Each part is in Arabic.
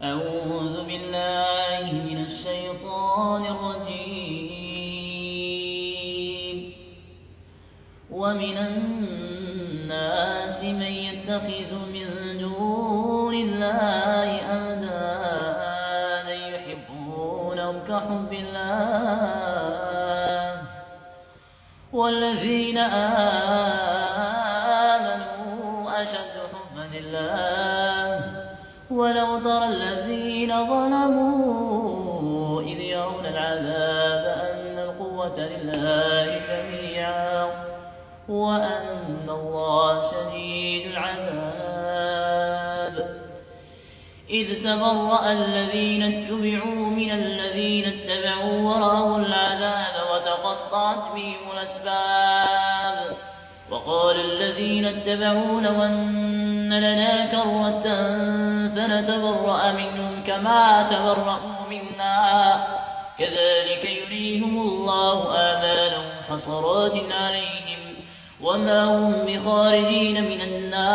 أعوذ بالله من الشيطان الرجيم. ومن الناس من يتخذ من دون الله أندادا يحبونهم كحب الله والذين آمنوا أشد حبا لله ولو ترى الذين ظلموا إذ يرون العذاب أن القوة لله جميعا وأن الله شديد العذاب. إذ تبرأ الذين اتبعوا من الذين اتبعوا ورأوا العذاب وتقطعت بهم الأسباب. وقال الذين اتبعوا لو أن لنا كرة فنتبرأ منهم كما تبرأوا منا كذلك يريهم الله آمالهم حسرات عليهم وما هم بخارجين من النار.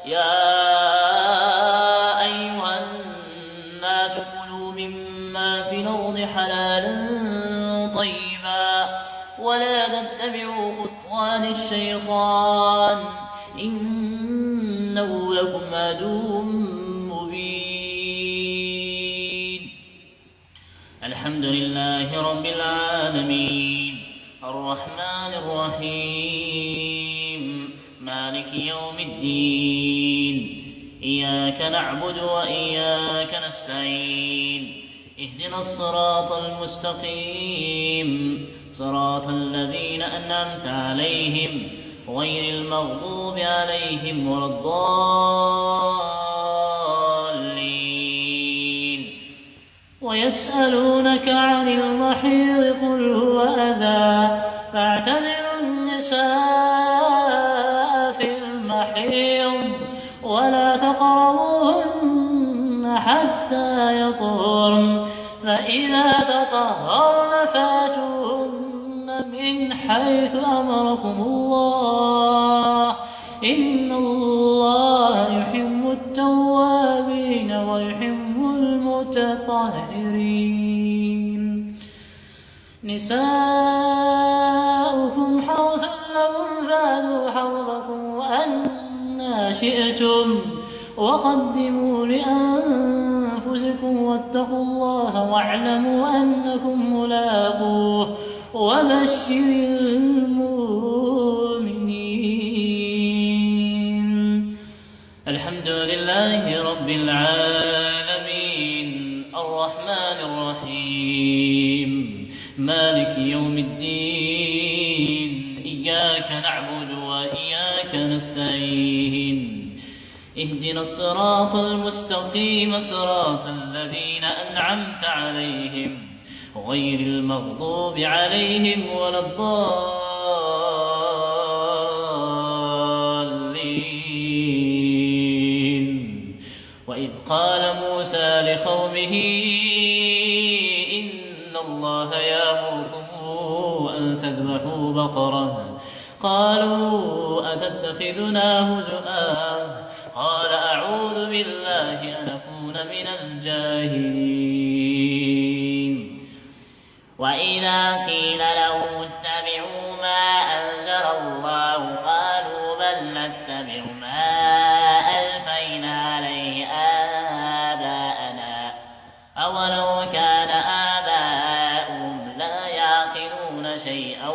يا أيها الناس كلوا مما في الأرض حلالا طيبا ولا تتبعوا خطوات الشيطان إنه لكم عدو مبين. الحمد لله رب العالمين الرحمن الرحيم مالك يوم الدين. إياك نعبد وإياك نستعين اهدنا الصراط المستقيم صراط الذين أنعمت عليهم غير المغضوب عليهم ولا الضالين. ويسألونك عن المحيض قل هو أذى فاعتزلوا النساء في المحيض ولا تقربوهن حتى يطهرن فإذا تطهرن فاتوهن من حيث أمركم الله إن الله يحب التوابين ويحب المتطهرين. نساؤكم حرث لكم فأتوا حرثكم أنى شئتم وقدموا لأنفسكم واتقوا الله واعلموا أنكم ملاقوه وبشر المؤمنين. الحمد لله رب العالمين الرحمن الرحيم مالك يوم الدين. إياك نعبد وإياك نستعين اهدنا الصراط المستقيم صراط الذين أنعمت عليهم غير المغضوب عليهم ولا الضالين. وإذ قال موسى لقومه إن الله يأمركم أن تذبحوا بقرة قالوا أتتخذنا هزؤا قال أعوذ بالله أن أكون من الجاهلين. وإذا قيل لهم اتبعوا ما أنزل الله قالوا بل نتبع ما ألفينا عليه آباءنا أولو كان آباؤهم لا يعقلون شيئا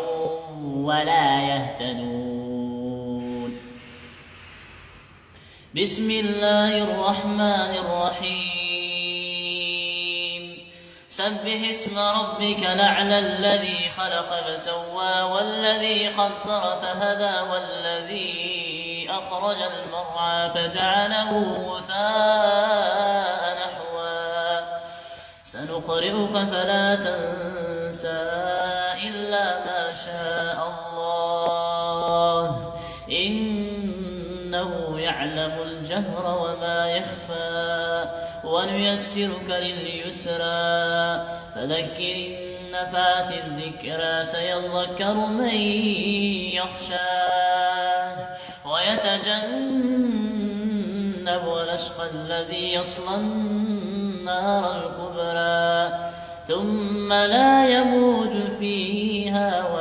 ولا يهتدون. بسم الله الرحمن الرحيم. سبح اسم ربك الأعلى الذي خلق فسوى والذي قدر فهدى والذي أخرج المرعى فجعله غثاء نحوا سنقرئك فلا تنسى إلا ما شاء الله إنه يعلم الجهر وما يخفى ونيسرك لليسرى فذكر إن نفعت الذكرى سيذكر من يخشى ويتجنبها جهنم والأشقى الذي يصلى النار الكبرى ثم لا يموت فيها